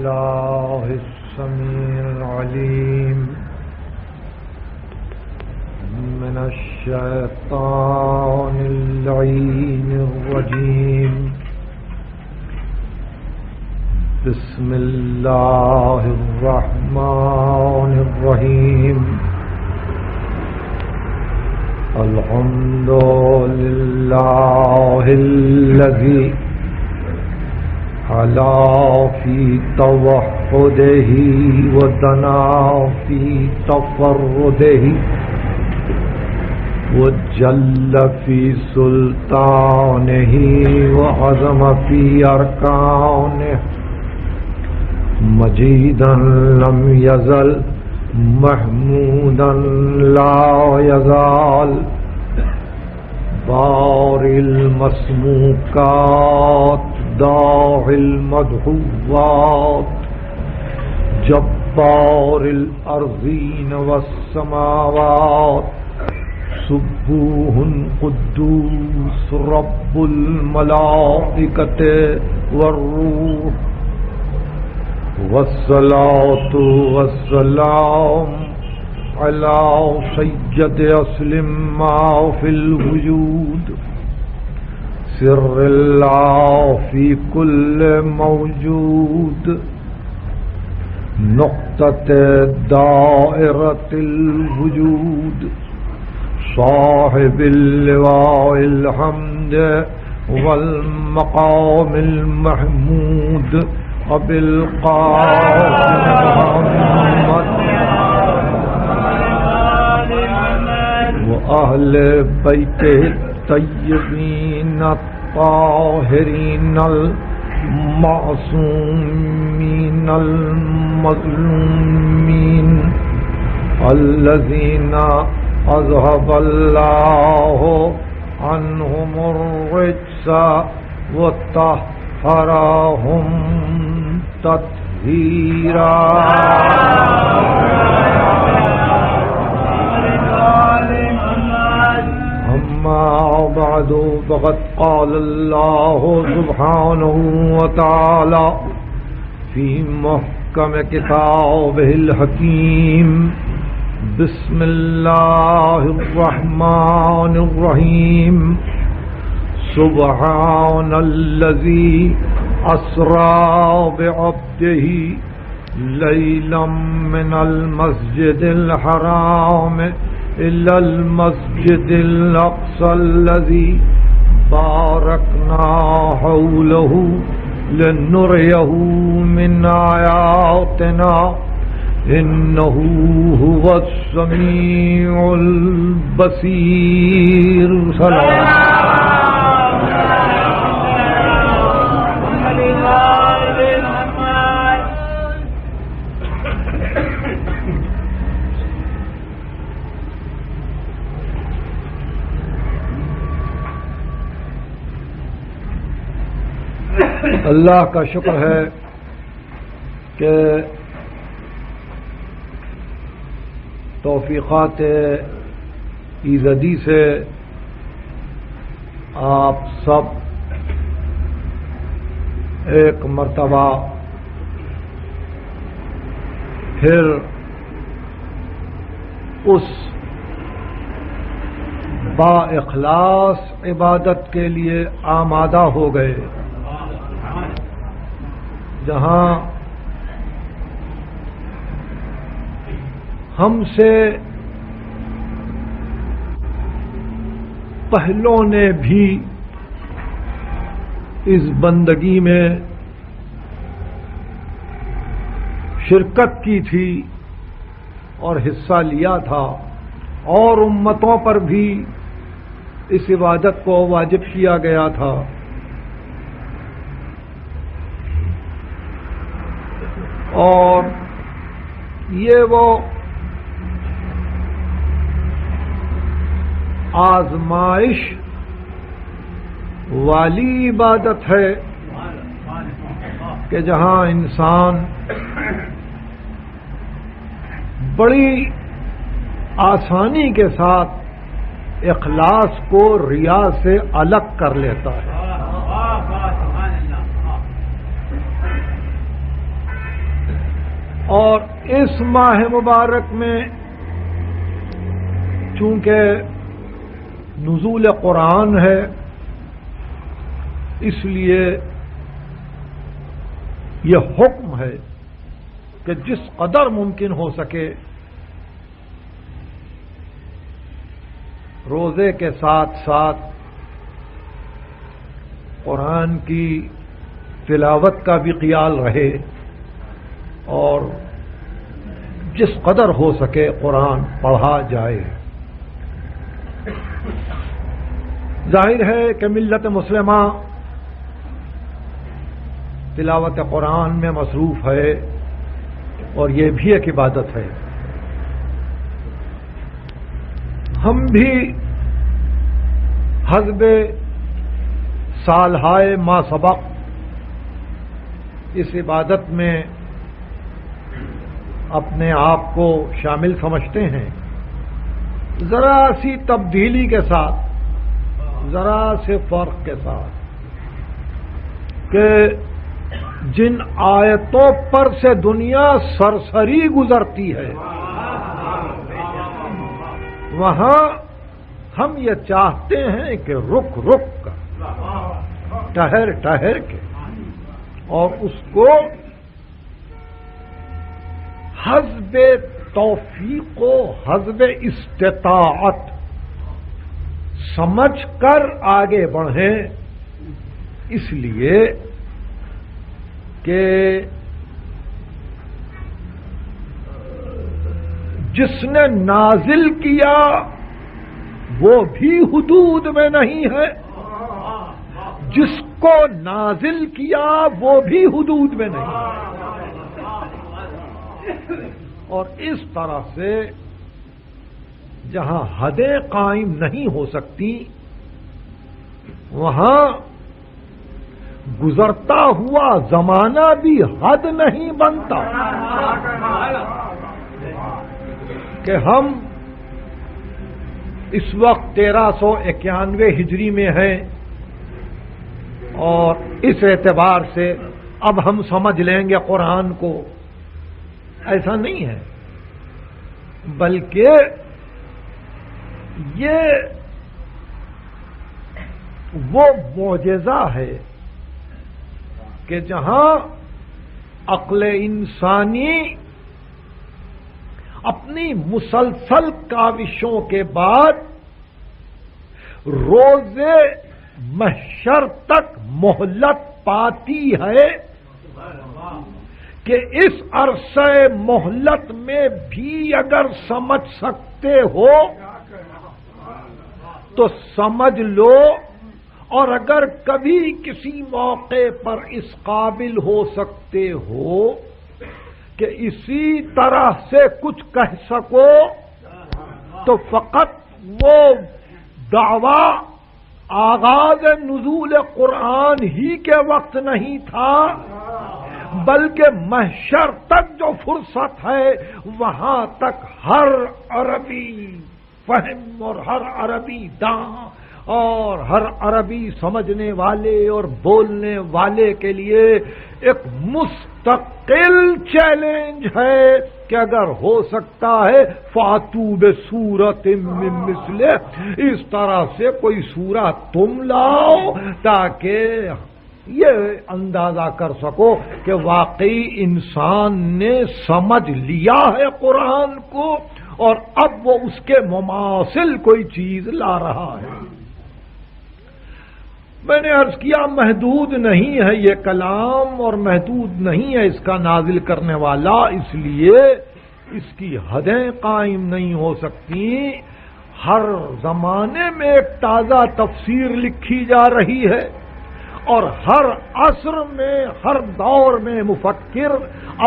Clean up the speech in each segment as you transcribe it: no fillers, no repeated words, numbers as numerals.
بالله السميع العليم من الشيطان اللعين الرجيم. بسم الله الرحمن الرحيم. الحمد لله الذي علا في توحده ودنا في تفرده وجل في سلطانه وعظم في أركانه مجيدا لم يزل محمودا لا يزال بارئ المسموكات داعي المدعوات جبار الأرضين والسماوات سبوح قدوس رب الملائكة والروح والصلاة والسلام على سيد أصل ما في الوجود سر الله في كل موجود نقطة دائرة الوجود صاحب اللواء الحمد والمقام المحمود أبي القاسم محمد وأهل بيته الطيبين الطاهرين المعصومين المظلومين الذين أذهب الله عنهم الرجس وطهرهم تطهيرا. أما بعد فقد قال الله سبحانه وتعالى في محكم كتابه الحكيم بسم الله الرحمن الرحيم. سبحان الذي أسرى بعبده ليلا من المسجد الحرام إلى المسجد الأقصى الذي باركنا حوله لنريه من آياتنا إنه هو السميع البصير. سلام. اللہ کا شکر ہے کہ توفیقات ایزدی سے آپ سب ایک مرتبہ پھر اس با اخلاص عبادت کے لیے آمادہ ہو گئے جہاں ہم سے پہلوں نے بھی اس بندگی میں شرکت کی تھی اور حصہ لیا تھا اور امتوں پر بھی اس عبادت کو واجب کیا گیا تھا. اور یہ وہ آزمائش والی عبادت ہے کہ جہاں انسان بڑی آسانی کے ساتھ اخلاص کو ریا سے الگ کر لیتا ہے. اور اس ماہ مبارک میں چونکہ نزول قرآن ہے، اس لیے یہ حکم ہے کہ جس قدر ممکن ہو سکے روزے کے ساتھ ساتھ قرآن کی تلاوت کا بھی خیال رہے اور جس قدر ہو سکے قرآن پڑھا جائے۔ ظاہر ہے کہ ملت مسلمہ تلاوت قرآن میں مصروف ہے اور یہ بھی ایک عبادت ہے۔ ہم بھی حسب سالہائے ما سبق اس عبادت میں اپنے آپ کو شامل سمجھتے ہیں، ذرا سی تبدیلی کے ساتھ، ذرا سے فرق کے ساتھ کہ جن آیتوں پر سے دنیا سرسری گزرتی ہے وہاں ہم یہ چاہتے ہیں کہ رک رک کر، ٹہر ٹہر کے، اور اس کو حسب توفیق و حسب استطاعت سمجھ کر آگے بڑھیں، اس لیے کہ جس نے نازل کیا وہ بھی حدود میں نہیں ہے، جس کو نازل کیا وہ بھی حدود میں نہیں ہے، اور اس طرح سے جہاں حدیں قائم نہیں ہو سکتی وہاں گزرتا ہوا زمانہ بھی حد نہیں بنتا کہ ہم اس وقت 1391 ہجری میں ہیں اور اس اعتبار سے اب ہم سمجھ لیں گے قرآن کو، ایسا نہیں ہے، بلکہ یہ وہ معجزہ ہے کہ جہاں عقل انسانی اپنی مسلسل کاوشوں کے بعد روز محشر تک مہلت پاتی ہے کہ اس عرصہ مہلت میں بھی اگر سمجھ سکتے ہو تو سمجھ لو، اور اگر کبھی کسی موقع پر اس قابل ہو سکتے ہو کہ اسی طرح سے کچھ کہہ سکو تو فقط وہ دعویٰ آغاز نزول قرآن ہی کے وقت نہیں تھا، بلکہ محشر تک جو فرصت ہے وہاں تک ہر عربی فہم اور ہر عربی داں اور ہر عربی سمجھنے والے اور بولنے والے کے لیے ایک مستقل چیلنج ہے کہ اگر ہو سکتا ہے فاتو بسورۃ من مثلہ، اس طرح سے کوئی سورت تم لاؤ تاکہ یہ اندازہ کر سکو کہ واقعی انسان نے سمجھ لیا ہے قرآن کو اور اب وہ اس کے مماثل کوئی چیز لا رہا ہے۔ میں نے عرض کیا محدود نہیں ہے یہ کلام اور محدود نہیں ہے اس کا نازل کرنے والا، اس لیے اس کی حدیں قائم نہیں ہو سکتی۔ ہر زمانے میں ایک تازہ تفسیر لکھی جا رہی ہے اور ہر عصر میں ہر دور میں مفکر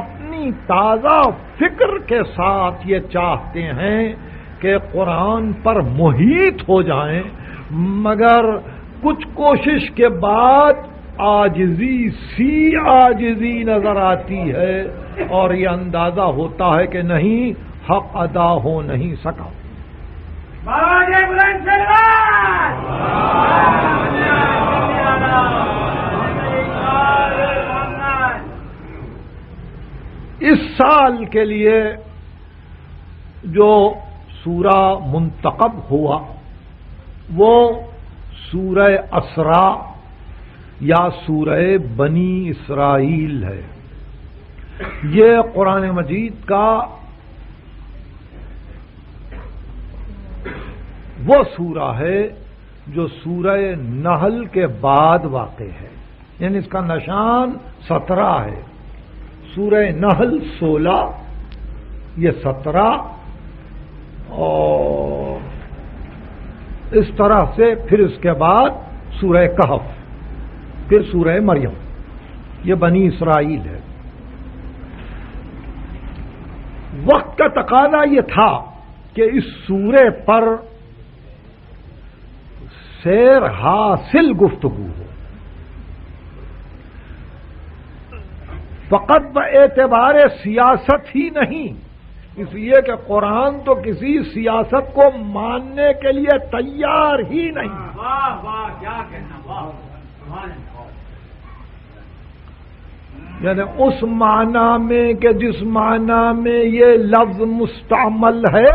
اپنی تازہ فکر کے ساتھ یہ چاہتے ہیں کہ قرآن پر محیط ہو جائیں، مگر کچھ کوشش کے بعد عاجزی نظر آتی ہے اور یہ اندازہ ہوتا ہے کہ نہیں، حق ادا ہو نہیں سکا۔ اس سال کے لیے جو سورہ منتخب ہوا وہ سورہ اسرا یا سورہ بنی اسرائیل ہے. یہ قرآن مجید کا وہ سورہ ہے جو سورہ نحل کے بعد واقع ہے، یعنی اس کا نشان 17 ہے. سورہ نحل 16، یہ 17، اور اس طرح سے پھر اس کے بعد سورہ کہف، پھر سورہ مریم. یہ بنی اسرائیل ہے. وقت کا تقاضا یہ تھا کہ اس سورے پر سیر حاصل گفتگو ہو، فقط باعتبار سیاست ہی نہیں، اس لیے کہ قرآن تو کسی سیاست کو ماننے کے لیے تیار ہی نہیں. واہ واہ کیا کہنا، واہ. یعنی اس معنی میں کہ جس معنی میں یہ لفظ مستعمل ہے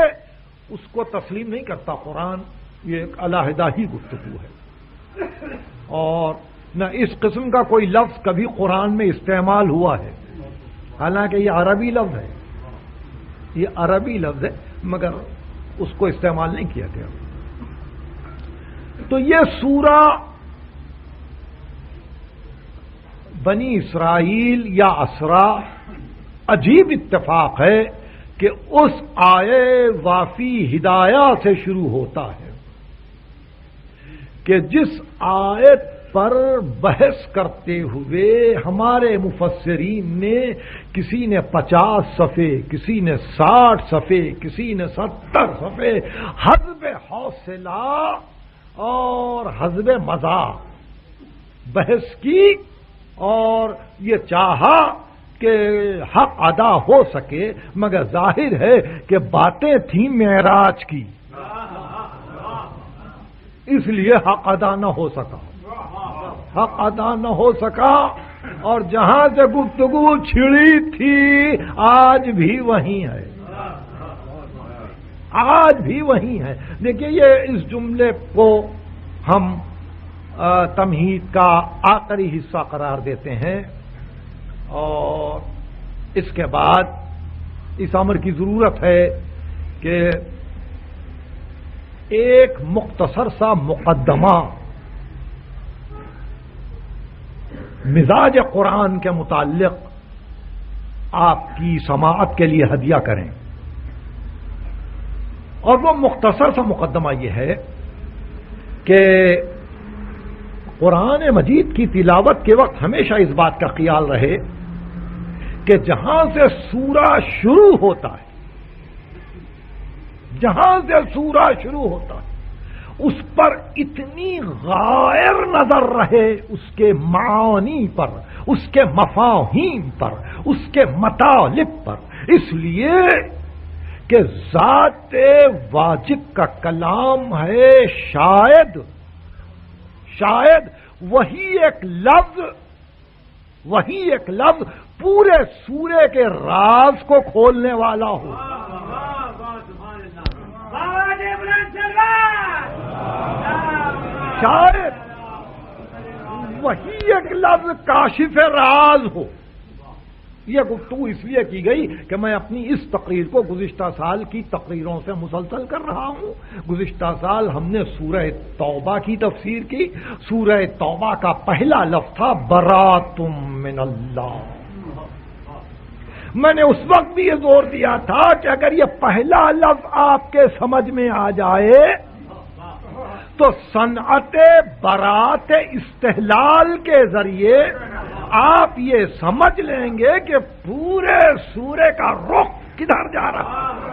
اس کو تسلیم نہیں کرتا قرآن. یہ ایک علیحدہ ہی گفتگو ہے، اور نہ اس قسم کا کوئی لفظ کبھی قرآن میں استعمال ہوا ہے. حالانکہ یہ عربی لفظ ہے، یہ عربی لفظ ہے، مگر اس کو استعمال نہیں کیا گیا. تو یہ سورہ بنی اسرائیل یا اسرا عجیب اتفاق ہے کہ اس آیے وافی ہدایہ سے شروع ہوتا ہے کہ جس آیت پر بحث کرتے ہوئے ہمارے مفسرین نے کسی نے 50 صفحے، کسی نے 60 صفحے، کسی نے 70 صفحے حسب حوصلہ اور حسب مزاح بحث کی، اور یہ چاہا کہ حق ادا ہو سکے، مگر ظاہر ہے کہ باتیں تھیں معراج کی، اس لیے حق ادا نہ ہو سکا. حق ادا نہ ہو سکا، اور جہاں سے گفتگو چھڑی تھی آج بھی وہیں ہے، آج بھی وہیں ہے. دیکھیے یہ اس جملے کو ہم تمہید کا آخری حصہ قرار دیتے ہیں، اور اس کے بعد اس امر کی ضرورت ہے کہ ایک مختصر سا مقدمہ مزاج قرآن کے متعلق آپ کی سماعت کے لیے ہدیہ کریں. اور وہ مختصر سا مقدمہ یہ ہے کہ قرآن مجید کی تلاوت کے وقت ہمیشہ اس بات کا خیال رہے کہ جہاں سے سورہ شروع ہوتا ہے، جہاں سے سورہ شروع ہوتا ہے اس پر اتنی غائر نظر رہے اس کے معانی پر، اس کے مفاہیم پر، اس کے مطالب پر، اس لیے کہ ذات واجب کا کلام ہے. شاید وہی ایک لفظ پورے سورے کے راز کو کھولنے والا ہو. شاید وہی ایک لفظ کاشف راز ہو. یہ گفتگو اس لیے کی گئی کہ میں اپنی اس تقریر کو گزشتہ سال کی تقریروں سے مسلسل کر رہا ہوں. گزشتہ سال ہم نے سورہ توبہ کی تفسیر کی. سورہ توبہ کا پہلا لفظ تھا براتم من اللہ. میں نے اس وقت بھی یہ زور دیا تھا کہ اگر یہ پہلا لفظ آپ کے سمجھ میں آ جائے تو صنعت برات استحلال کے ذریعے آپ یہ سمجھ لیں گے کہ پورے سورے کا رخ کدھر جا رہا ہے.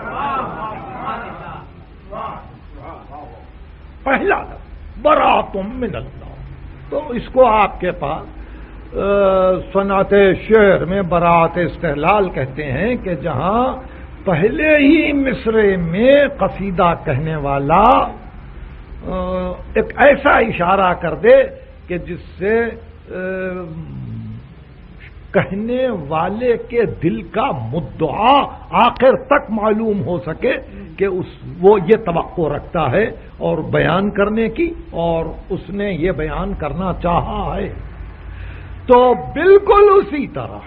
پہلا براتم من اللہ، تو اس کو آپ کے پاس صنعت شعر میں برات استحلال کہتے ہیں کہ جہاں پہلے ہی مصرے میں قصیدہ کہنے والا ایک ایسا اشارہ کر دے کہ جس سے کہنے والے کے دل کا مدعا آخر تک معلوم ہو سکے کہ وہ یہ توقع رکھتا ہے اور بیان کرنے کی، اور اس نے یہ بیان کرنا چاہا ہے. تو بالکل اسی طرح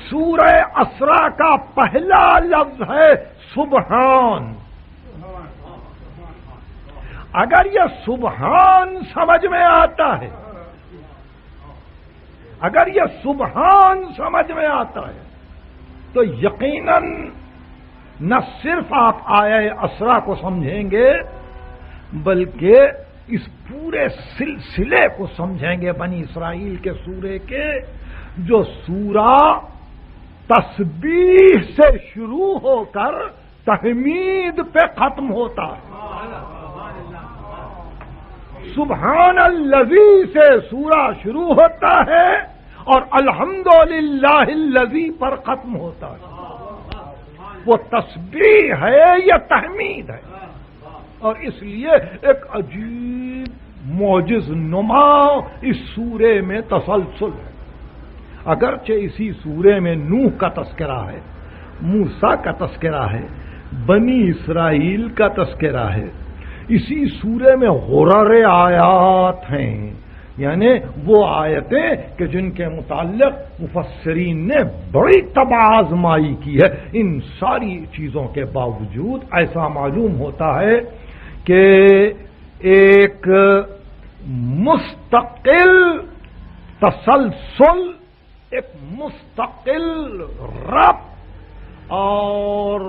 سورہ اسراء کا پہلا لفظ ہے سبحان. اگر یہ سبحان سمجھ میں آتا ہے، تو یقیناً نہ صرف آپ آیہ اسراء کو سمجھیں گے بلکہ اس پورے سلسلے کو سمجھیں گے بنی اسرائیل کے سورے کے، جو سورہ تسبیح سے شروع ہو کر تحمید پہ ختم ہوتا ہے. سبحان الذی سے سورہ شروع ہوتا ہے اور الحمدللہ الذی پر ختم ہوتا ہے. وہ تسبیح ہے یا تحمید ہے؟ اور اس لیے ایک عجیب معجز نما اس سورے میں تسلسل ہے. اگرچہ اسی سورے میں نوح کا تذکرہ ہے، موسیٰ کا تذکرہ ہے، بنی اسرائیل کا تذکرہ ہے، اسی سورے میں غرر آیات ہیں، یعنی وہ آیتیں کہ جن کے متعلق مفسرین نے بڑی طبع آزمائی کی ہے. ان ساری چیزوں کے باوجود ایسا معلوم ہوتا ہے کہ ایک مستقل تسلسل، ایک مستقل ربط اور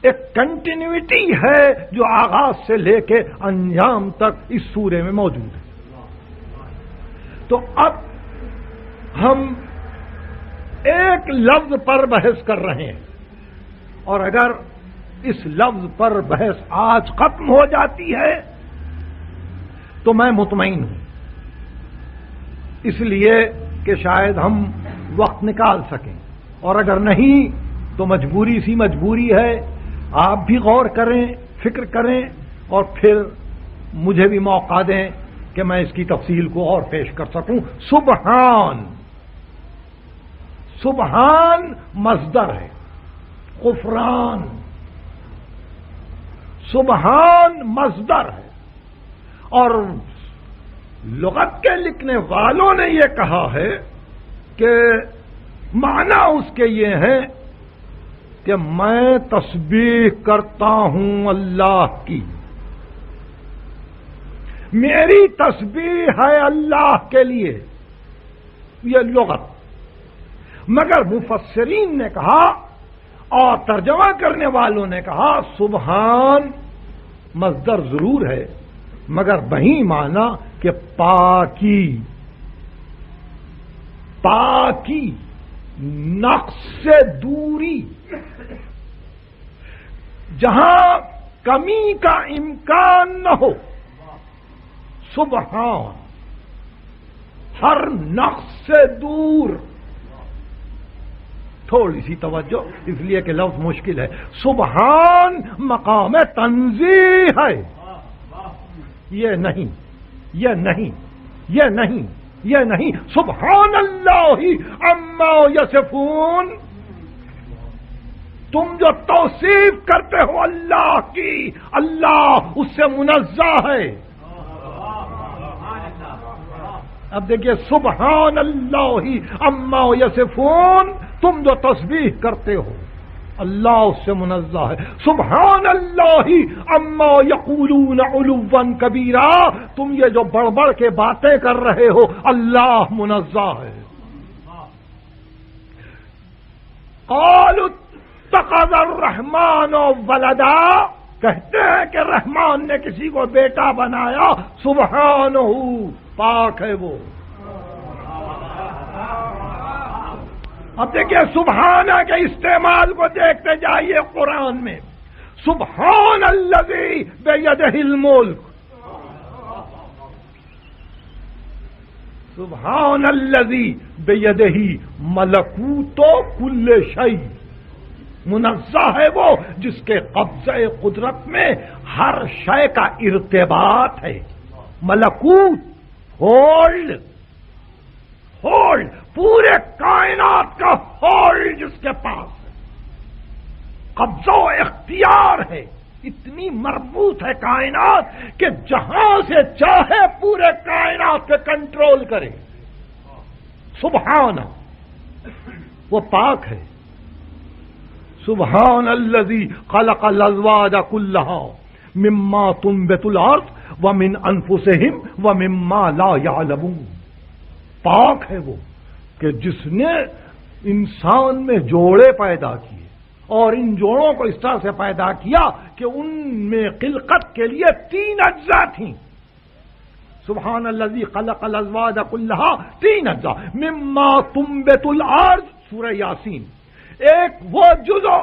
ایک کنٹینیوٹی ہے جو آغاز سے لے کے انجام تک اس سورے میں موجود ہے. تو اب ہم ایک لفظ پر بحث کر رہے ہیں، اور اگر اس لفظ پر بحث آج ختم ہو جاتی ہے تو میں مطمئن ہوں، اس لیے کہ شاید ہم وقت نکال سکیں، اور اگر نہیں تو مجبوری ہے. آپ بھی غور کریں، فکر کریں، اور پھر مجھے بھی موقع دیں کہ میں اس کی تفصیل کو اور پیش کر سکوں. سبحان مصدر ہے، غفران. سبحان مصدر ہے، اور لغت کے لکھنے والوں نے یہ کہا ہے کہ معنی اس کے یہ ہے کہ میں تسبیح کرتا ہوں اللہ کی، میری تسبیح ہے اللہ کے لیے. یہ لغت. مگر مفسرین نے کہا اور ترجمہ کرنے والوں نے کہا سبحان مصدر ضرور ہے، مگر وہی معنی کہ پاکی، نقص سے دوری، جہاں کمی کا امکان نہ ہو. سبحان ہر نقص سے دور. تھوڑی سی توجہ، اس لیے کہ لفظ مشکل ہے. سبحان مقام تنزیہ ہے. یہ نہیں سبحان اللہ عما یصفون. تم جو توصیف کرتے ہو اللہ کی، اللہ اس سے منزہ ہے. اب دیکھیے سبحان اللہ عما یصفون، تم جو تسبیح کرتے ہو اللہ اس سے منزہ ہے. سبحان اللہ عما یقولون علوا کبیرا، تم یہ جو بڑھ کے باتیں کر رہے ہو اللہ منزہ ہے. قالوا اتخذ الرحمن ولدا، کہتے ہیں کہ رحمان نے کسی کو بیٹا بنایا. سبحانہ، پاک ہے وہ. اب دیکھیے سبحانہ کے استعمال کو دیکھتے جائیے قرآن میں. سبحان الذی بیدہ الملک، سبحان الذی بیدہ ملکوت کل شیء. منزہ ہے وہ جس کے قبضہ قدرت میں ہر شے کا ارتباط ہے. ملکوت ہولڈ پورے کائنات کا ہولڈ جس کے پاس ہے، قبضہ و اختیار ہے، اتنی مربوط ہے کائنات کہ جہاں سے چاہے پورے کائنات پہ کنٹرول کرے. سبحان، وہ پاک ہے. سبحان الذی خلق الازواج کلھا مما تنبت الارض ومن انفسہم ومما لا یعلمون. پاک ہے وہ کہ جس نے انسان میں جوڑے پیدا کیے اور ان جوڑوں کو اس طرح سے پیدا کیا کہ ان میں خلقت کے لیے 3 اجزاء تھیں. سبحان الذی خلق الازواج کلھا 3 اجزاء مما تنبت الارض سورہ یاسین. ایک وہ جزو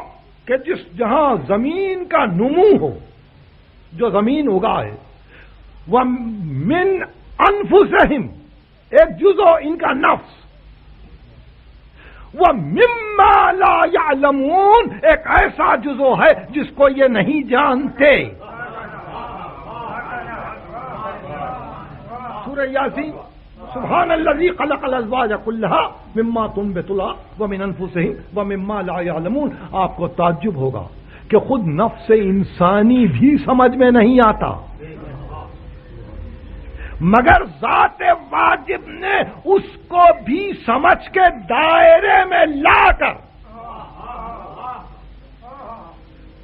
کہ جہاں زمین کا نمو ہو، جو زمین اگائے. وَمِنْ أَنفُسِهِمْ ایک جزو ان کا نفس. وَمِمَّا لَا يَعْلَمُونَ ایک ایسا جزو ہے جس کو یہ نہیں جانتے. سورہ یاسین. سبحان الذی خلق الازواج کلھا مما تنبت الارض ومن انفسہم ومما لا یعلمون. آپ کو تعجب ہوگا کہ خود نفس انسانی بھی سمجھ میں نہیں آتا، مگر ذات واجب نے اس کو بھی سمجھ کے دائرے میں لا کر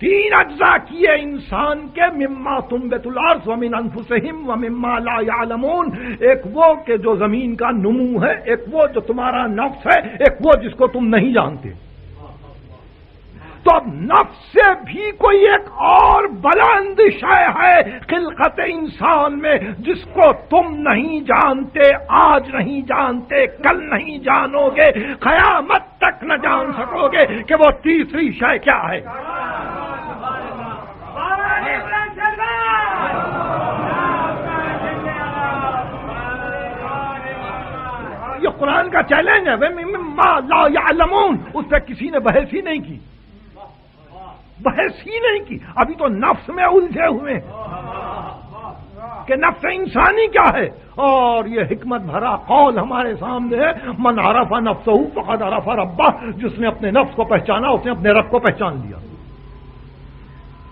3 اجزاء کیے انسان کے. مما تنبت الارض ومن انفسہم ومما لا یعلمون. ایک وہ کہ جو زمین کا نمو ہے، ایک وہ جو تمہارا نفس ہے، ایک وہ جس کو تم نہیں جانتے. تو اب نفس سے بھی کوئی ایک اور بلند شے ہے خلقت انسان میں جس کو تم نہیں جانتے، آج نہیں جانتے، کل نہیں جانو گے، قیامت تک نہ جان سکو گے کہ وہ تیسری شے کیا ہے. یہ قرآن کا چیلنج ہے. مما لا یعلمون اس پہ کسی نے بحث ہی نہیں کی، ابھی تو نفس میں الجھے ہوئے ہیں کہ نفس انسانی کیا ہے. اور یہ حکمت بھرا قول ہمارے سامنے ہے. من عرف نفسہ فقد عرف ربہ. جس نے اپنے نفس کو پہچانا اس نے اپنے رب کو پہچان لیا.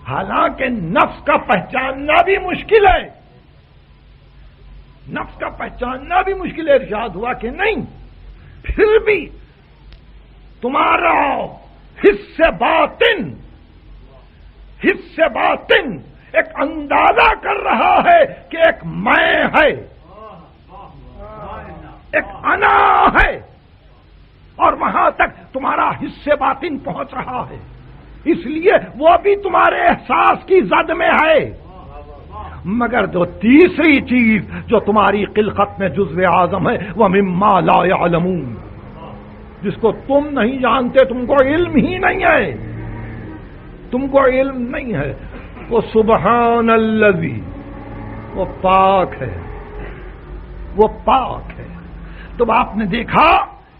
حالانکہ نفس کا پہچاننا بھی مشکل ہے، نفس کا پہچاننا بھی مشکل ہے. ارشاد ہوا کہ نہیں، پھر بھی تمہارا حس باطن ایک اندازہ کر رہا ہے کہ ایک میں ہے، ایک انا ہے، اور وہاں تک تمہارا حس باطن پہنچ رہا ہے. اس لیے وہ بھی تمہارے احساس کی زد میں ہے. مگر جو تیسری چیز جو تمہاری خلقت میں جزو اعظم ہے، وہ مما لا یعلمون، جس کو تم نہیں جانتے، تم کو علم ہی نہیں ہے، تم کو علم نہیں ہے. وہ سبحان الذی، وہ پاک ہے، وہ پاک ہے. تو آپ نے دیکھا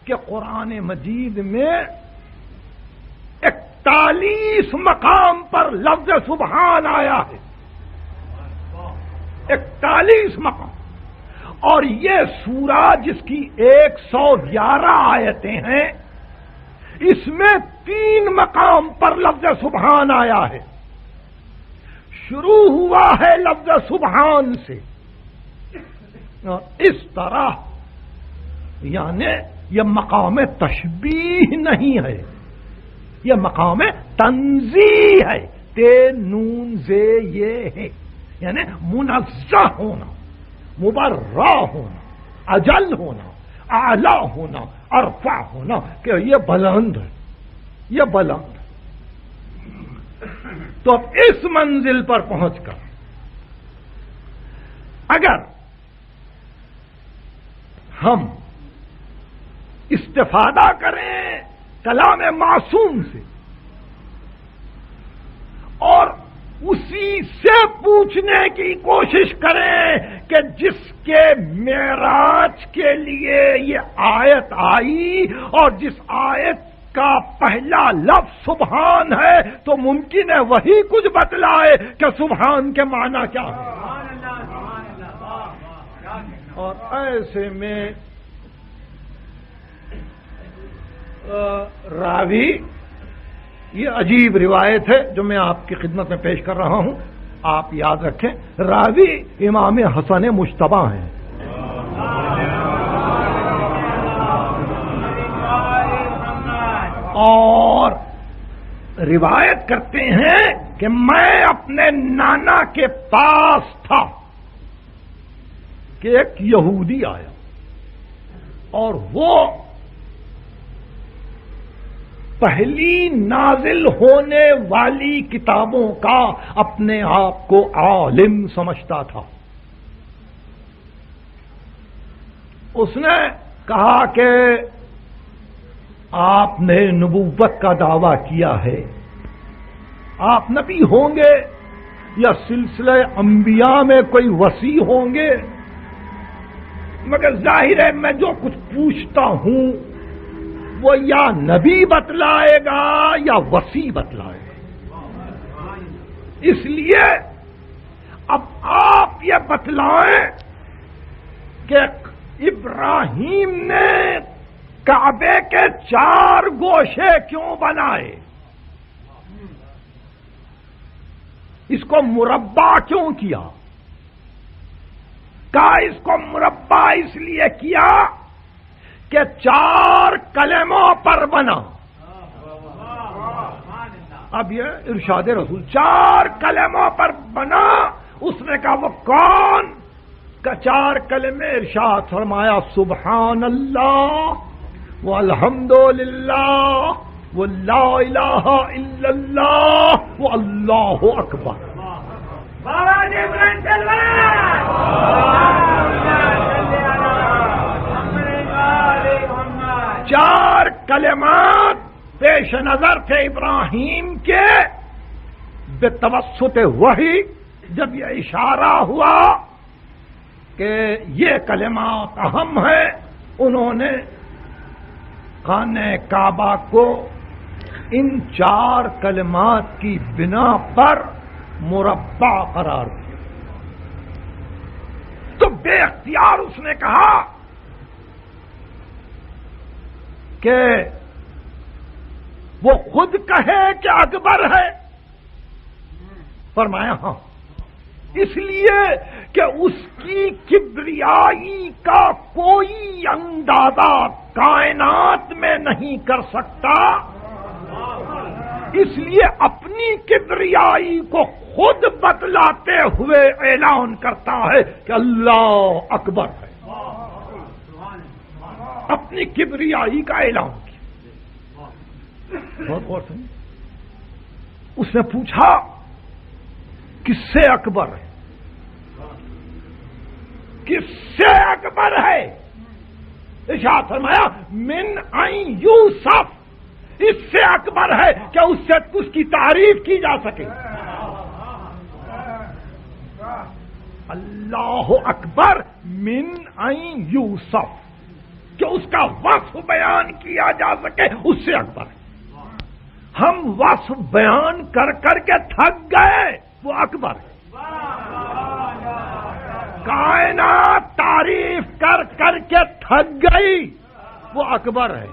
کہ قرآن مجید میں 41 مقام پر لفظ سبحان آیا ہے. 41 مقام. اور یہ سورہ جس کی 111 آیتیں ہیں، اس میں 3 مقام پر لفظ سبحان آیا ہے. شروع ہوا ہے لفظ سبحان سے. اس طرح یعنی یہ مقام تشبیہ نہیں ہے، یہ مقام تنزیہ ہے. تے نون زے یہ ہے، یعنی منزہ ہونا، مبرہ ہونا، اجل ہونا، اعلی ہونا، ارفع ہونا، کہ یہ بلند ہے، یہ بلند ہے. تو اب اس منزل پر پہنچ کر اگر ہم استفادہ کریں کلام معصوم سے اور اسی سے پوچھنے کی کوشش کریں کہ جس کے معراج کے لیے یہ آیت آئی اور جس آیت کا پہلا لفظ سبحان ہے، تو ممکن ہے وہی کچھ بتلائے کہ سبحان کے معنی کیا ہے. اور ایسے میں راوی، یہ عجیب روایت ہے جو میں آپ کی خدمت میں پیش کر رہا ہوں، آپ یاد رکھیں، راوی امام حسن مجتبی ہیں، اور روایت کرتے ہیں کہ میں اپنے نانا کے پاس تھا کہ ایک یہودی آیا اور وہ پہلی نازل ہونے والی کتابوں کا اپنے آپ کو عالم سمجھتا تھا۔ اس نے کہا کہ آپ نے نبوت کا دعویٰ کیا ہے، آپ نبی ہوں گے یا سلسلہ انبیاء میں کوئی وصی ہوں گے، مگر ظاہر ہے میں جو کچھ پوچھتا ہوں وہ یا نبی بتلائے گا یا وصی بتلائے گا، اس لیے اب آپ یہ بتلائیں کہ ابراہیم نے کعبے کے 4 گوشے کیوں بنائے، اس کو مربع کیوں کیا؟ کہا اس کو مربع اس لیے کیا کہ 4 کلموں پر بنا۔ اب یہ ارشاد رسول، 4 کلموں پر بنا۔ اس نے کہا وہ کون؟ کہ 4 کلمے، ارشاد فرمایا سبحان اللہ والحمد للہ ولا الہ الا اللہ واللہ اکبر۔ چار کلمات پیش نظر تھے ابراہیم کے، بتوسط وحی جب یہ اشارہ ہوا کہ یہ کلمات اہم ہیں، انہوں نے خانہ کعبہ کو ان 4 کلمات کی بنا پر مربع قرار دیا۔ تو بے اختیار اس نے کہا کہ وہ خود کہے کہ اکبر ہے، فرمایا ہاں، اس لیے کہ اس کی کبریائی کا کوئی اندازہ کائنات میں نہیں کر سکتا، اس لیے اپنی کبریائی کو خود بتلاتے ہوئے اعلان کرتا ہے کہ اللہ اکبر ہے، اپنی کبریائی کا اعلان کیا۔ بہت غور سے اس نے پوچھا کس سے اکبر ہے، کس سے اکبر ہے؟ ارشاد فرمایا من ان یوسف، اس سے اکبر ہے کہ اس سے اس کی تعریف کی جا سکے۔ اللہ اکبر من ان یوسف، کہ اس کا وصف بیان کیا جا سکے، اس سے اکبر ہے۔ ہم وصف بیان کر کر کے تھک گئے، وہ اکبر ہے۔ کائنات تعریف کر کر کے تھک گئی، وہ اکبر ہے۔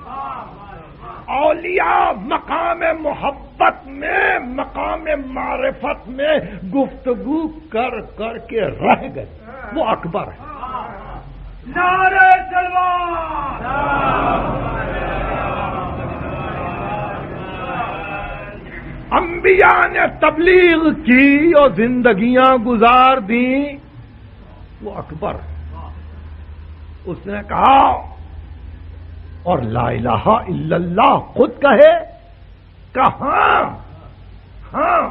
اولیاء مقام محبت میں، مقام معرفت میں گفتگو کر کر کے رہ گئے، وہ اکبر ہے۔ نعرہ تکبیر! انبیاء نے تبلیغ کی اور زندگیاں گزار دیں، وہ اکبر ہے۔ اس نے کہا اور لا الہ الا اللہ خود کہے، کہاں؟ ہاں،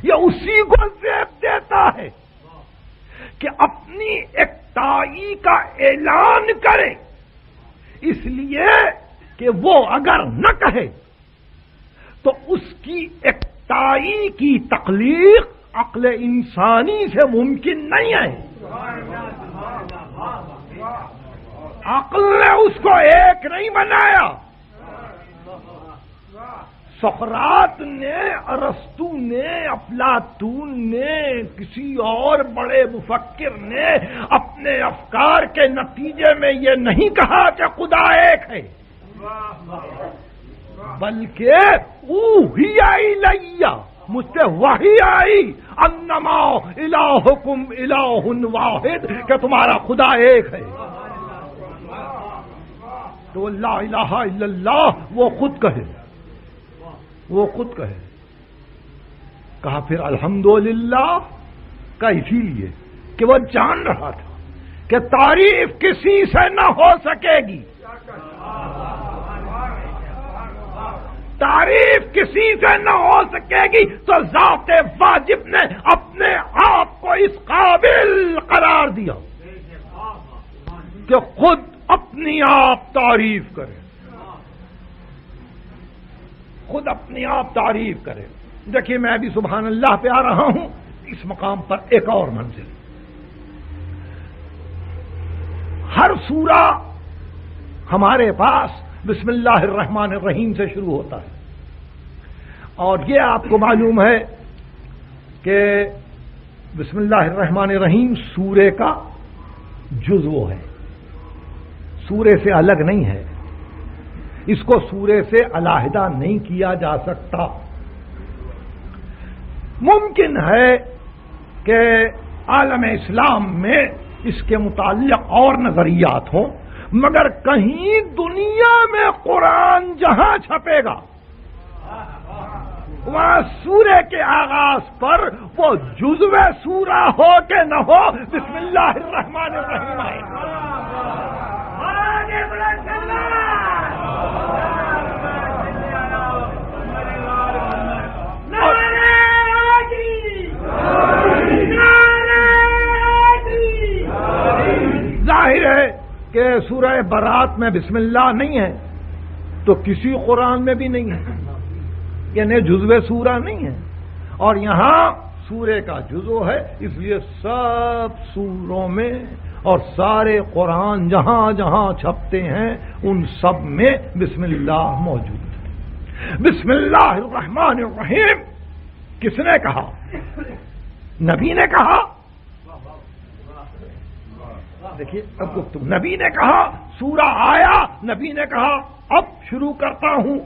یہ اسی کو زیب دیتا ہے کہ اپنی اکتائی کا اعلان کرے، اس لیے کہ وہ اگر نہ کہے تو اس کی اکتائی کی تخلیق عقل انسانی سے ممکن نہیں ہے۔ عقل نے اس کو ایک نہیں بنایا، سقراط نے، ارسطو نے، افلاطون نے، کسی اور بڑے مفکر نے اپنے افکار کے نتیجے میں یہ نہیں کہا کہ خدا ایک ہے، بلکہ اوحی الیہ، مجھ سے وحی آئی، انما الہکم الہ واحد، کہ تمہارا خدا ایک ہے۔ تو لا الہ الا اللہ وہ خود کہے، وہ خود کہے۔ کہا پھر الحمدللہ کا اسی لیے کہ وہ جان رہا تھا کہ تعریف کسی سے نہ ہو سکے گی، تعریف کسی سے نہ ہو سکے گی، تو ذات واجب نے اپنے آپ کو اس قابل قرار دیا کہ خود اپنی آپ تعریف کرے، خود اپنی آپ تعریف کرے۔ دیکھیے میں ابھی سبحان اللہ پہ آ رہا ہوں، اس مقام پر ایک اور منزل۔ ہر سورہ ہمارے پاس بسم اللہ الرحمن الرحیم سے شروع ہوتا ہے، اور یہ آپ کو معلوم ہے کہ بسم اللہ الرحمن الرحیم سورے کا جزو ہے، سورے سے الگ نہیں ہے، اس کو سورے سے علیحدہ نہیں کیا جا سکتا۔ ممکن ہے کہ عالم اسلام میں اس کے متعلق اور نظریات ہوں، مگر کہیں دنیا میں قرآن جہاں چھپے گا وہاں سورے کے آغاز پر وہ جزو سورہ ہو کہ نہ ہو بسم اللہ الرحمن الرحیم آئے۔ ظاہر ہے کہ سورہ برات میں بسم اللہ نہیں ہے تو کسی قرآن میں بھی نہیں ہے، یعنی جزو سورہ نہیں ہے، اور یہاں سورے کا جزو ہے، اس لیے سب سوروں میں اور سارے قرآن جہاں جہاں چھپتے ہیں ان سب میں بسم اللہ موجود ہے۔ بسم اللہ الرحمن الرحیم کس نے کہا؟ نبی نے کہا۔ دیکھیے اب گفتگو، نبی نے کہا، سورہ آیا، نبی نے کہا اب شروع کرتا ہوں۔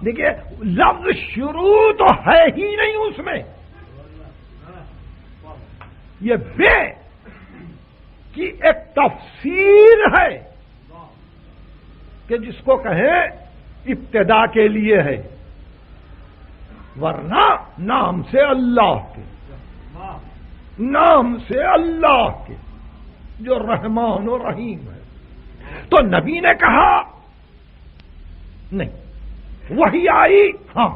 دیکھیے لفظ شروع تو ہے ہی نہیں اس میں، یہ بے کی ایک تفسیر ہے کہ جس کو کہیں ابتدا کے لیے ہے، ورنہ نام سے اللہ کے، نام سے اللہ کے جو رحمان و رحیم ہے۔ تو نبی نے کہا نہیں، وحی آئی، ہاں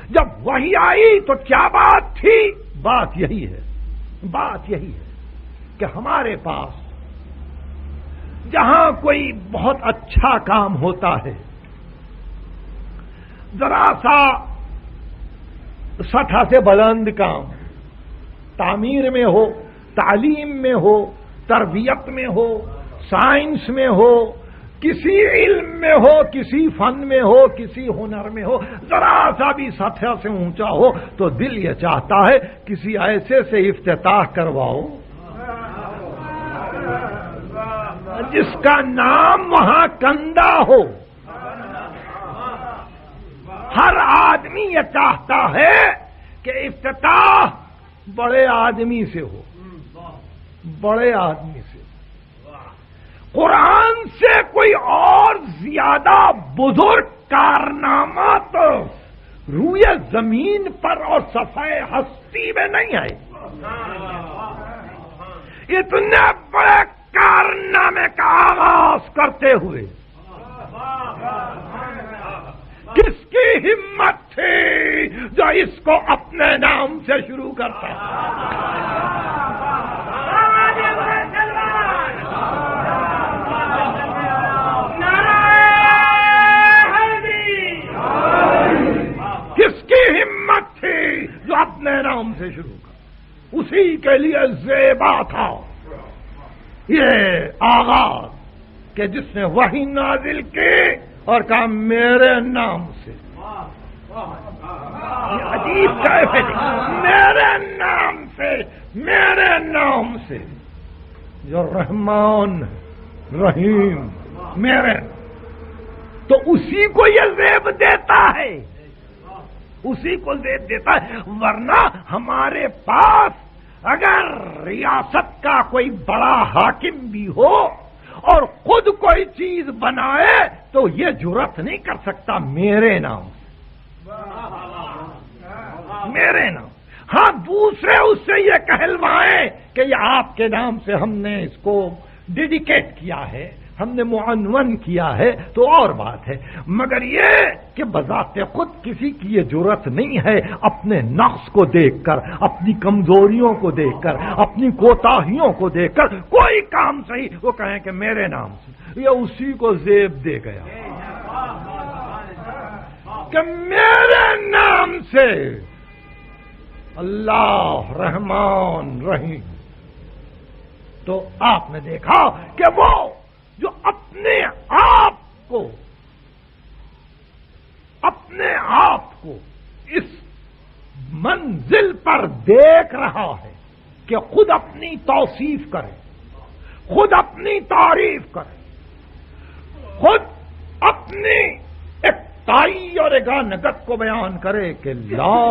جب وحی آئی تو کیا بات تھی؟ بات یہی ہے، بات یہی ہے کہ ہمارے پاس جہاں کوئی بہت اچھا کام ہوتا ہے، ذرا سا سطح سے بلند کام، تعمیر میں ہو، تعلیم میں ہو، تربیت میں ہو، سائنس میں ہو، کسی علم میں ہو، کسی فن میں ہو، کسی ہنر میں ہو، ذرا سا بھی سطح سے اونچا ہو تو دل یہ چاہتا ہے کسی ایسے سے افتتاح کرواؤ جس کا نام وہاں کندہ ہو۔ ہر آدمی یہ چاہتا ہے کہ افتتاح بڑے آدمی سے ہو، بڑے آدمی سے۔ قرآن سے کوئی اور زیادہ بزرگ کارنامہ تو روئے زمین پر اور صفحہ ہستی میں نہیں ہے۔ اتنے بڑے کارنامے کا آغاز کرتے ہوئے کس کی ہمت تھی جو اس کو اپنے نام سے شروع کرتا؟ کس کی ہمت تھی جو اپنے نام سے شروع کر؟ اسی کے لیے زیبا تھا یہ آغاز، کہ جس نے وحی نازل کی اور کہا میرے نام سے. یہ عجیب کیف ہے، میرے نام سے، میرے نام سے، جو رحمان رحیم میرے، تو اسی کو یہ زیب دیتا ہے، اسی کو زیب دیتا ہے. ورنہ ہمارے پاس اگر ریاست کا کوئی بڑا حاکم بھی ہو اور خود کوئی چیز بنائے تو یہ جرأت نہیں کر سکتا میرے نام، میرے نام. ہاں دوسرے اس سے یہ کہلوائیں کہ یہ آپ کے نام سے ہم نے اس کو ڈیڈیکیٹ کیا ہے، ہم نے معنون کیا ہے، تو اور بات ہے. مگر یہ کہ بذات خود کسی کی یہ جرأت نہیں ہے اپنے نقص کو دیکھ کر، اپنی کمزوریوں کو دیکھ کر، اپنی کوتاہیوں کو دیکھ کر کوئی کام صحیح وہ کہیں کہ میرے نام سے. یہ اسی کو زیب دے گیا کہ میرے نام سے اللہ رحمان رحیم. تو آپ نے دیکھا کہ وہ جو اپنے آپ کو اس منزل پر دیکھ رہا ہے کہ خود اپنی توصیف کرے، خود اپنی تعریف کرے، خود اپنی اقتدائی اور گانگت کو بیان کرے کہ لا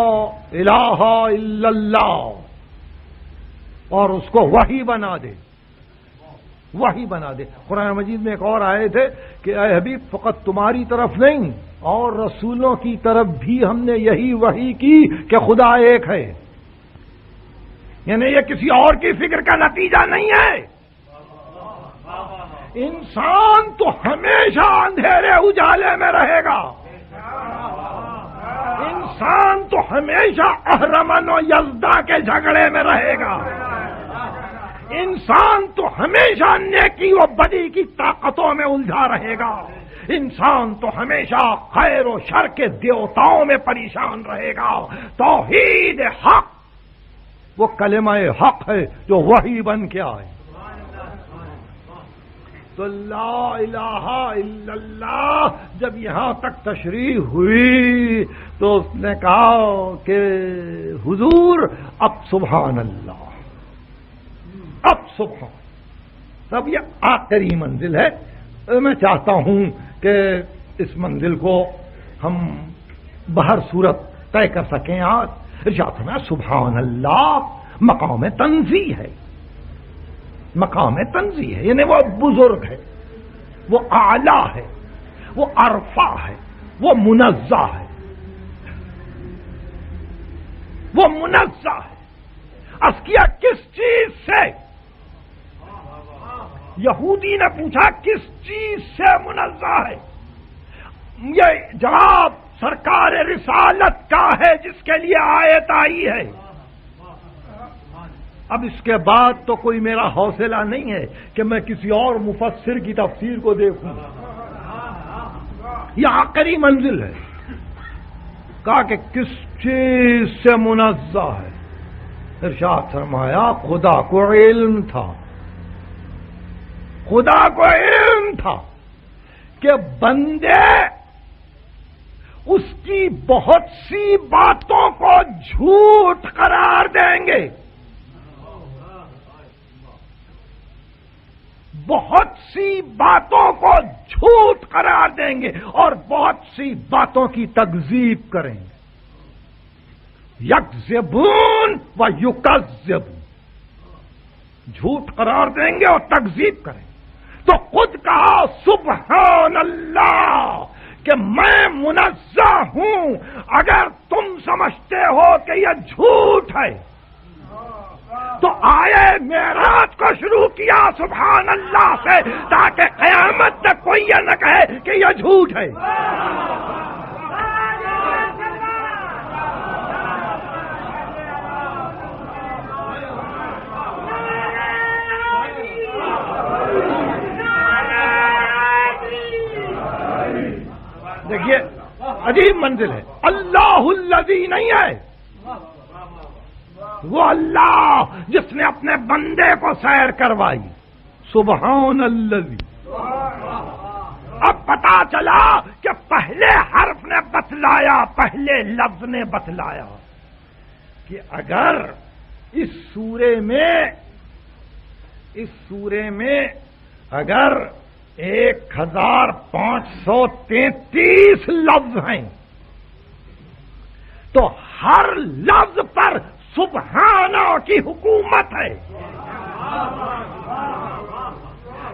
الہ الا اللہ، اور اس کو وحی بنا دے، وحی بنا دے. قرآن مجید میں ایک اور آیت ہے کہ اے حبیب فقط تمہاری طرف نہیں اور رسولوں کی طرف بھی ہم نے یہی وحی کی کہ خدا ایک ہے. یعنی یہ کسی اور کی فکر کا نتیجہ نہیں ہے. انسان تو ہمیشہ اندھیرے اجالے میں رہے گا، انسان تو ہمیشہ اہرمن و یزدہ کے جھگڑے میں رہے گا، انسان تو ہمیشہ نیکی و بدی کی طاقتوں میں الجھا رہے گا، انسان تو ہمیشہ خیر و شر کے دیوتاؤں میں پریشان رہے گا. توحید حق وہ کلمہ حق ہے جو وحی بن کے آئے. تو لا الہ الا اللہ جب یہاں تک تشریح ہوئی تو اس نے کہا کہ حضور اب سبحان اللہ، اب سبحان. تب یہ آخری منزل ہے. میں چاہتا ہوں کہ اس منزل کو ہم بہر صورت طے کر سکیں. آج ارشاد میں سبحان اللہ مقام تنزیہ ہے، مقام تنزیہ ہے، یعنی وہ بزرگ ہے، وہ اعلیٰ ہے، وہ ارفع ہے، وہ منزہ ہے، وہ منزہ ہے. ازکیہ کس چیز سے؟ یہودی نے پوچھا کس چیز سے منزہ ہے؟ یہ جواب سرکار رسالت کا ہے جس کے لیے آیت آئی ہے. اب اس کے بعد تو کوئی میرا حوصلہ نہیں ہے کہ میں کسی اور مفسر کی تفسیر کو دیکھوں. یہ آخری منزل ہے. کہا کہ کس چیز سے منزہ ہے؟ ارشاد فرمایا خدا کو علم تھا، خدا کو علم تھا کہ بندے اس کی بہت سی باتوں کو جھوٹ قرار دیں گے، بہت سی باتوں کو جھوٹ قرار دیں گے اور بہت سی باتوں کی تکذیب کریں گے. یکذبون و یکذبون، جھوٹ قرار دیں گے اور تکذیب کریں گے. تو خود کہا سبحان اللہ کہ میں منزہ ہوں. اگر تم سمجھتے ہو کہ یہ جھوٹ ہے تو آئے معراج کو شروع کیا سبحان اللہ سے تاکہ قیامت تک کوئی یہ نہ کہے کہ یہ جھوٹ ہے. دیکھیے عجیب منزل ہے. اللہ الذی نہیں ہے، وہ اللہ جس نے اپنے بندے کو سیر کروائی. سبحان الذی پتا چلا کہ پہلے حرف نے بتلایا، پہلے لفظ نے بتلایا کہ اگر اس سورے میں اگر 1533 لفظ ہیں تو ہر لفظ پر سبحانہ کی حکومت ہے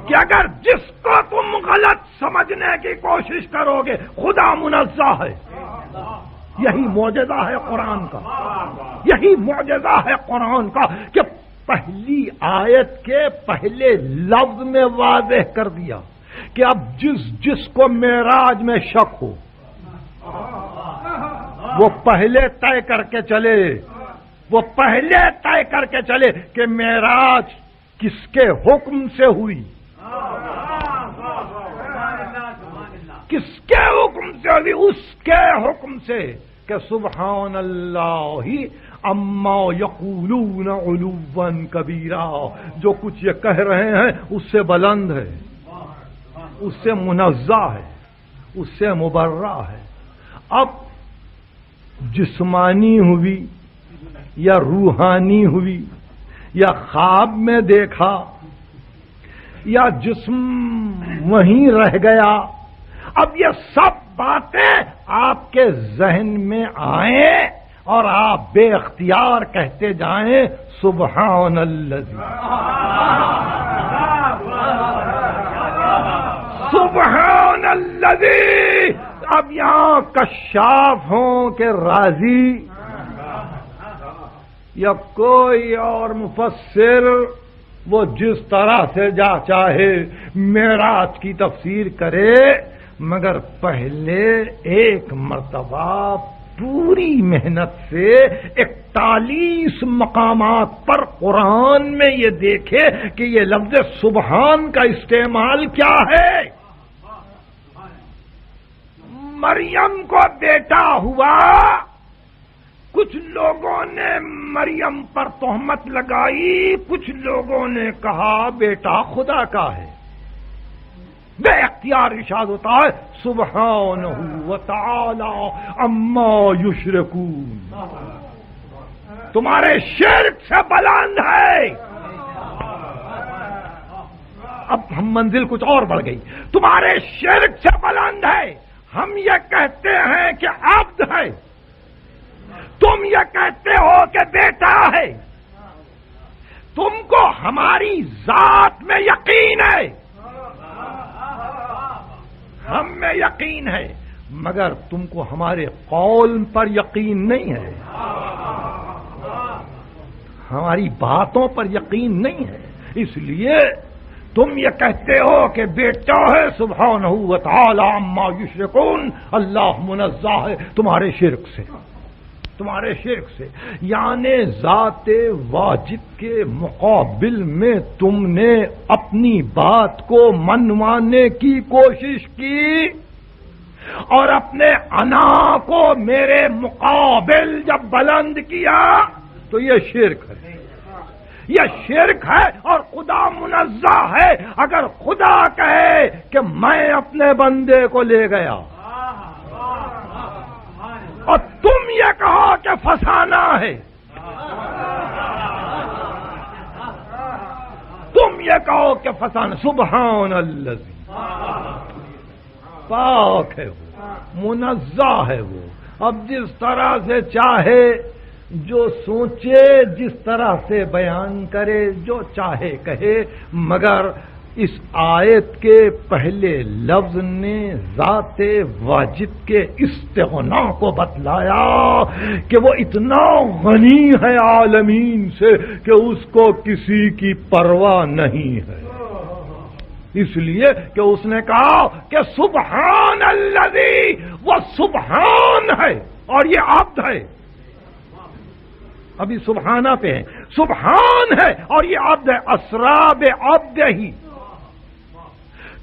کہ اگر جس کو تم غلط سمجھنے کی کوشش کرو گے خدا منزہ ہے. یہی معجزہ ہے قرآن کا، یہی معجزہ ہے قرآن کا کہ پہلی آیت کے پہلے لفظ میں واضح کر دیا کہ اب جس کو معراج میں شک ہو وہ پہلے طے کر کے چلے کہ معراج کس کے حکم سے ہوئی، کس کے حکم سے ہوئی، اس کے حکم سے کہ سبحان اللہ اما یقولون علوا کبیرا، جو کچھ یہ کہہ رہے ہیں اس سے بلند ہے، اس سے منزہ ہے، اس سے مبرہ ہے. اب جسمانی ہوئی یا روحانی ہوئی یا خواب میں دیکھا یا جسم وہیں رہ گیا، اب یہ سب باتیں آپ کے ذہن میں آئیں اور آپ بے اختیار کہتے جائیں سبحان اللہ، سبحان اللہ. اب یہاں کشاف ہوں کہ راضی یا کوئی اور مفسر، وہ جس طرح سے چاہے معراج کی تفسیر کرے، مگر پہلے ایک مرتبہ پوری محنت سے 41 مقامات پر قرآن میں یہ دیکھے کہ یہ لفظ سبحان کا استعمال کیا ہے. مریم کو بیٹا ہوا، کچھ لوگوں نے مریم پر تہمت لگائی، کچھ لوگوں نے کہا بیٹا خدا کا ہے. بے اختیار ارشاد ہوتا ہے سبحانہ وتعالی عما یشرکون، تمہارے شرک سے بلند ہے. اب ہم منزل کچھ اور بڑھ گئی، تمہارے شرک سے بلند ہے. ہم یہ کہتے ہیں کہ عبد ہے، تم یہ کہتے ہو کہ بیٹا ہے. تم کو ہماری ذات میں یقین ہے، ہم میں یقین ہے، مگر تم کو ہمارے قول پر یقین نہیں ہے، ہماری باتوں پر یقین نہیں ہے. اس لیے تم یہ کہتے ہو کہ بیٹا ہے، سبحانہ وتعالی عما یشرکون، اللہ منزہ ہے تمہارے شرک سے، تمہارے شرک سے. یعنی ذات واجب کے مقابل میں تم نے اپنی بات کو منوانے کی کوشش کی اور اپنے انا کو میرے مقابل جب بلند کیا تو یہ شرک ہے، یہ شرک ہے. اور خدا منزہ ہے. اگر خدا کہے کہ میں اپنے بندے کو لے گیا اور تم یہ کہو کہ فسانہ ہے، تم یہ کہو کہ فسانہ، سبحان اللہ، پاک ہے وہ، منزہ ہے وہ. اب جس طرح سے چاہے جو سوچے، جس طرح سے بیان کرے، جو چاہے کہے، مگر اس آیت کے پہلے لفظ نے ذات واجب کے استغنا کو بتلایا کہ وہ اتنا غنی ہے عالمین سے کہ اس کو کسی کی پرواہ نہیں ہے. اس لیے کہ اس نے کہا کہ سبحان الذی، وہ سبحان ہے اور یہ عبد ہے. ابھی سبحانہ پہ ہیں، سبحان ہے اور یہ عبد ہے. اسرا بعبدہ ہی،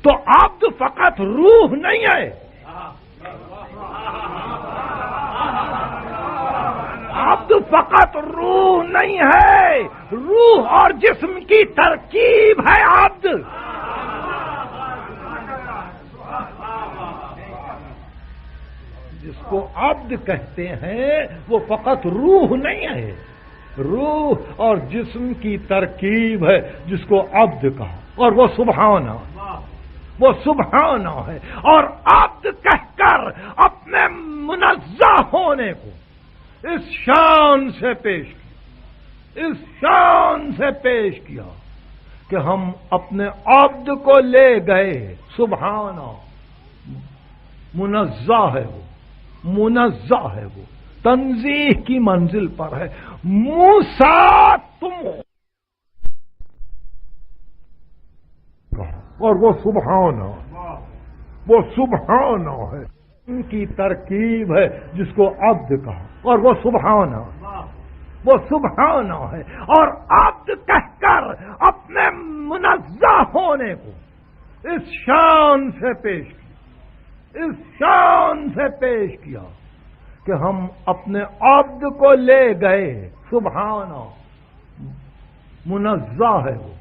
تو عبد فقط روح نہیں ہے، عبد فقط روح نہیں ہے، روح اور جسم کی ترکیب ہے عبد. جس کو عبد کہتے ہیں وہ فقط روح نہیں ہے، روح اور جسم کی ترکیب ہے جس کو عبد کہا، اور وہ سبحانہ، وہ سبحانہ ہے۔ اور عبد کہہ کر اپنے منزہ ہونے کو اس شان سے پیش کیا، اس شان سے پیش کیا کہ ہم اپنے عبد کو لے گئے، سبحانہ، منزہ ہے وہ، منزہ ہے وہ، تنزیہ کی منزل پر ہے۔ موسیٰ تم، اور وہ سبحانہ، وہ سبحانہ ہے، ان کی ترکیب ہے جس کو عبد کہا، اور وہ سبحانہ، وہ سبحانہ ہے۔ اور عبد کہہ کر اپنے منزہ ہونے کو اس شان سے پیش کیا، اس شان سے پیش کیا کہ ہم اپنے عبد کو لے گئے، سبحانہ، منزہ ہے وہ،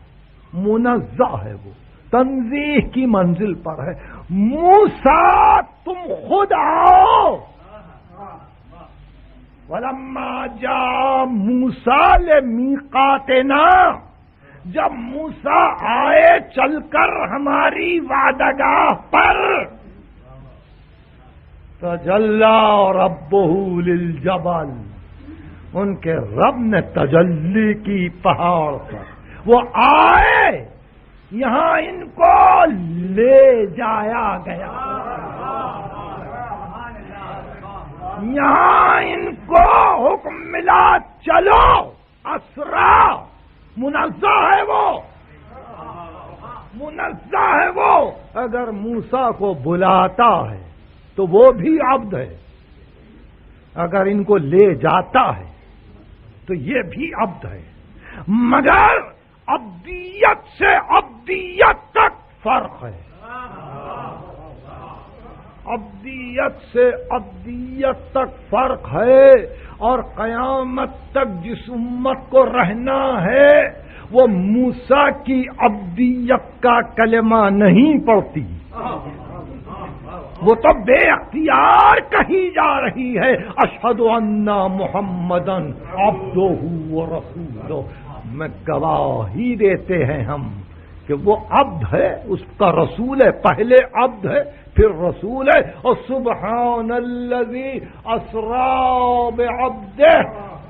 منزہ ہے وہ، تنزیہ کی منزل پر ہے۔ موسیٰ تم خود آؤ، وَلَمَّا جَاءَ مُوسَىٰ لِمِيقَاتِنَا، جب موسیٰ آئے چل کر ہماری وعدگاہ پر، تجلی ربہ للجبل، ان کے رب نے تجلی کی پہاڑ پر، وہ آئے، یہاں ان کو لے جایا گیا، یہاں ان کو حکم ملا چلو، اسرا، منزہ ہے وہ، منزہ ہے وہ۔ اگر موسیٰ کو بلاتا ہے تو وہ بھی عبد ہے، اگر ان کو لے جاتا ہے تو یہ بھی عبد ہے، مگر عبدیت سے عبدیت تک فرق ہے، عبدیت سے عبدیت تک فرق ہے۔ اور قیامت تک جس امت کو رہنا ہے وہ موسیٰ کی عبدیت کا کلمہ نہیں پڑھتی، وہ تو بے اختیار کہی جا رہی ہے، اشہد ان محمدن عبدہ ورسولہ، میں گواہی دیتے ہیں ہم کہ وہ عبد ہے، اس کا رسول ہے، پہلے عبد ہے پھر رسول ہے۔ اور سبحان الذی اسری بعبدہ،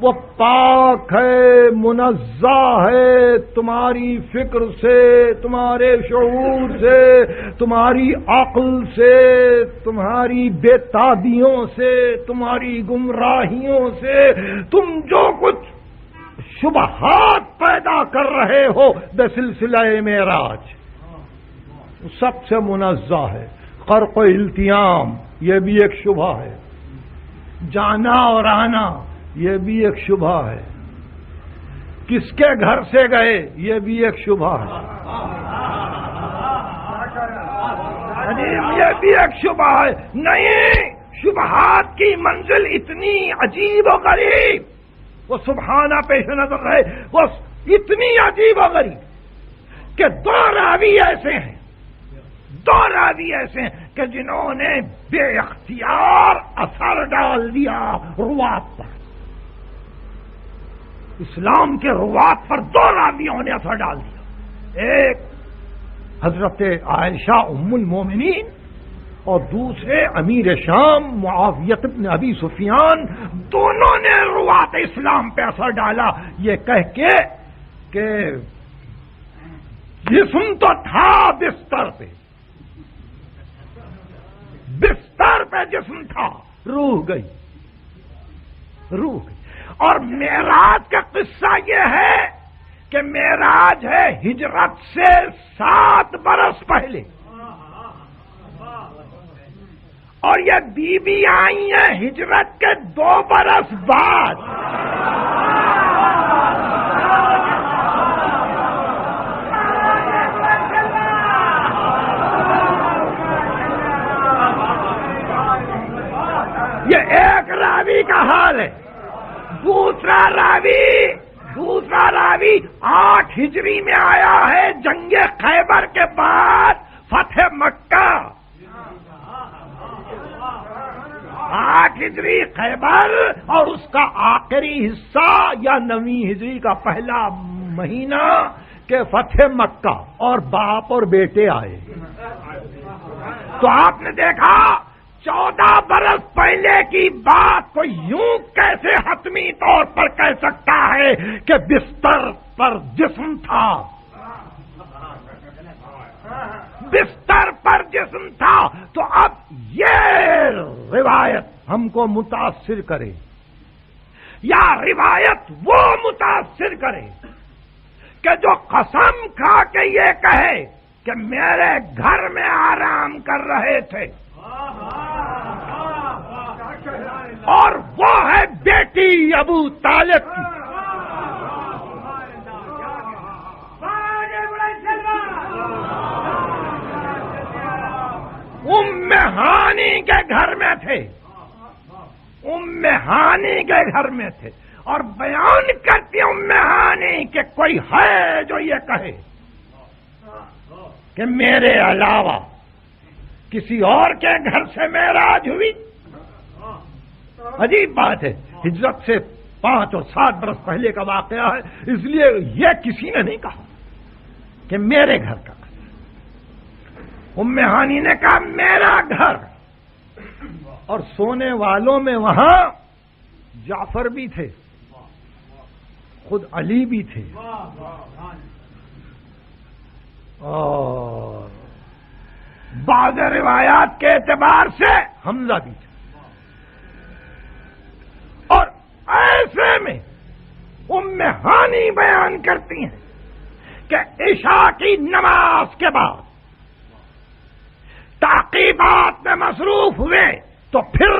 وہ پاک ہے، منزہ ہے تمہاری فکر سے، تمہارے شعور سے، تمہاری عقل سے، تمہاری بے تابیوں سے، تمہاری گمراہیوں سے، تم جو کچھ شبہات پیدا کر رہے ہو بسلسلہ معراج، سب سے منزہ ہے۔ غرق و التیام یہ بھی ایک شبہ ہے، جانا اور آنا یہ بھی ایک شبہ ہے، کس کے گھر سے گئے یہ بھی ایک شبہ ہے، یہ بھی ایک شبہ ہے۔ نہیں، شبہات کی منزل اتنی عجیب و غریب، وہ سبحانہ پیش نظر ہے، وہ اتنی عجیب و غریب کہ دو راوی ایسے ہیں، دو راوی ایسے ہیں کہ جنہوں نے بے اختیار اثر ڈال دیا روات پر، اسلام کے روات پر دو راویوں نے اثر ڈال دیا، ایک حضرت عائشہ ام المومنین اور دوسرے امیر شام معاویہ بن ابی سفیان، دونوں نے روات اسلام پہ اثر ڈالا یہ کہہ کے کہ جسم تو تھا بستر پہ، بستر پہ جسم تھا، روح گئی، روح گئی۔ اور معراج کا قصہ یہ ہے کہ معراج ہے ہجرت سے 7 برس پہلے، اور یہ بی بی آئی ہیں ہجرت کے 2 برس بعد۔ یہ ایک راوی کا حال ہے۔ دوسرا راوی 8 ہجری میں آیا ہے، جنگ خیبر کے بعد فتح مکہ، ہجری خیبر اور اس کا آخری حصہ یا 9 ہجری کا پہلا مہینہ کہ فتح مکہ اور باپ اور بیٹے آئے. تو آپ نے دیکھا 14 برس پہلے کی بات کو یوں کیسے حتمی طور پر کہہ سکتا ہے کہ بستر پر جسم تھا، بستر پر جسم تھا. تو اب یہ روایت ہم کو متاثر کرے یا روایت وہ متاثر کرے کہ جو قسم کھا کے یہ کہے کہ میرے گھر میں آرام کر رہے تھے اور وہ ہے بیٹی ابو طالب کی. ام ہانی کے گھر میں تھے، ام ہانی کے گھر میں تھے اور بیان کرتی ام ہانی کہ کوئی ہے جو یہ کہے کہ میرے علاوہ کسی اور کے گھر سے معراج ہوئی. عجیب بات ہے، ہجرت سے 5 اور 7 برس پہلے کا واقعہ ہے، اس لیے یہ کسی نے نہیں کہا کہ میرے گھر کا. ام ہانی نے کہا میرا گھر، اور سونے والوں میں وہاں جعفر بھی تھے، خود علی بھی تھے، اور بعض روایات کے اعتبار سے حمزہ بھی تھے. اور ایسے میں ام ہانی بیان کرتی ہیں کہ عشاء کی نماز کے بعد تعقیبات میں مصروف ہوئے تو پھر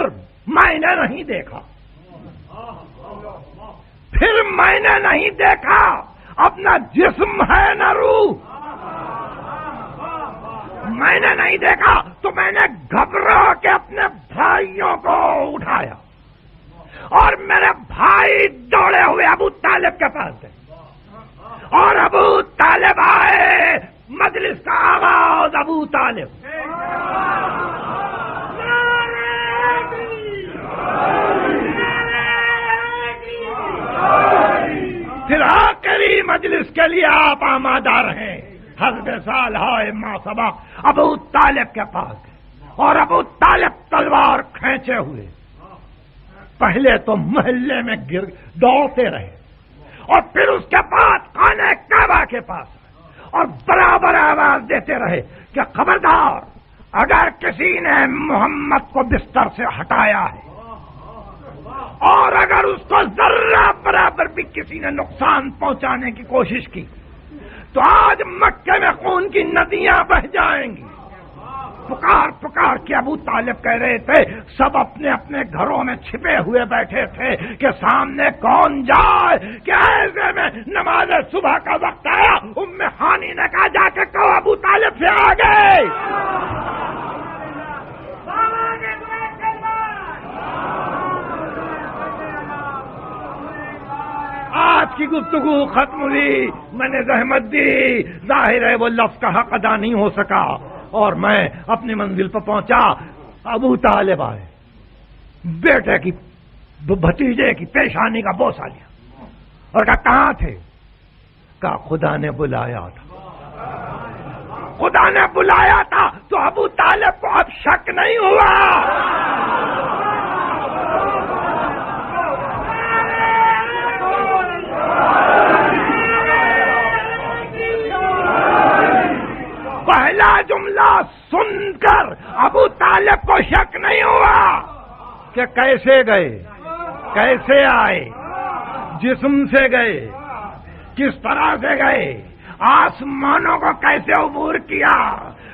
میں نے نہیں دیکھا، پھر میں نے نہیں دیکھا، اپنا جسم ہے نہ روح، میں نے نہیں دیکھا. تو میں نے گھبرا کے اپنے بھائیوں کو اٹھایا اور میرے بھائی دوڑے ہوئے ابو طالب کے پاس گئے اور ابو طالب آئے. مجلس کا آغاز ابو طالب، پھر آخری مجلس کے لیے آپ آمادہ رہیں. حسب سال ہائے ما سبق ابو طالب کے پاس گئے اور ابو طالب تلوار کھینچے ہوئے پہلے تو محلے میں دوڑتے رہے اور پھر اس کے بعد خانہ کعبہ کے پاس اور برابر آواز دیتے رہے کہ خبردار اگر کسی نے محمد کو بستر سے ہٹایا ہے اور اگر اس کو ذرہ برابر بھی کسی نے نقصان پہنچانے کی کوشش کی تو آج مکے میں خون کی ندیاں بہ جائیں گی. پکار پکار کے ابو طالب کہہ رہے تھے، سب اپنے اپنے گھروں میں چھپے ہوئے بیٹھے تھے کہ سامنے کون جائے. کہ ایسے میں نماز صبح کا وقت آیا. ام ہانی نے کہا جا کے کہو ابو طالب سے آ گئے. آج کی گفتگو ختم ہوئی، میں نے زحمت دی، ظاہر ہے وہ لفظ کا حق ادا نہیں ہو سکا اور میں اپنی منزل پر پہنچا. ابو طالب آئے، بیٹے کی بھتیجے کی پیشانی کا بوسہ لیا اور کہا کہاں تھے؟ کہا خدا نے بلایا تھا، خدا نے بلایا تھا. تو ابو طالب کو اب شک نہیں ہوا. پہلا جملہ سن کر ابو طالب کو شک نہیں ہوا کہ کیسے گئے، کیسے آئے، جسم سے گئے، کس طرح سے گئے، آسمانوں کو کیسے عبور کیا.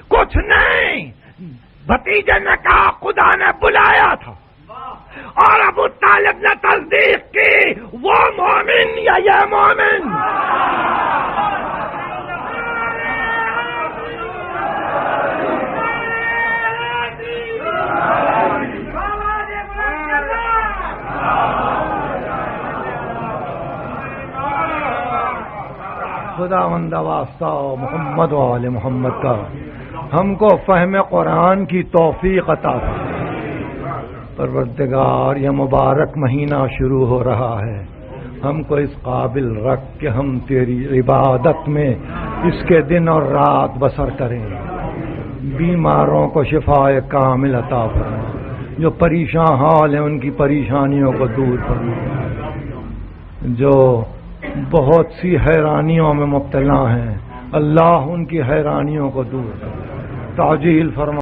کچھ نہیں، بھتیجے نے کہا خدا نے بلایا تھا اور ابو طالب نے تصدیق کی، وہ مومن یا یہ مومن. خدا وندہ واسطہ محمد و آل محمد کا ہم کو فہم قرآن کی توفیق عطا فرمائے. پروردگار یہ مبارک مہینہ شروع ہو رہا ہے، ہم کو اس قابل رکھ کہ ہم تیری عبادت میں اس کے دن اور رات بسر کریں، بیماروں کو شفاء کامل عطا فرما، جو پریشان حال ہیں ان کی پریشانیوں کو دور فرما، جو بہت سی حیرانیوں میں مبتلا ہیں اللہ ان کی حیرانیوں کو دور فرما، تعجیل فرما۔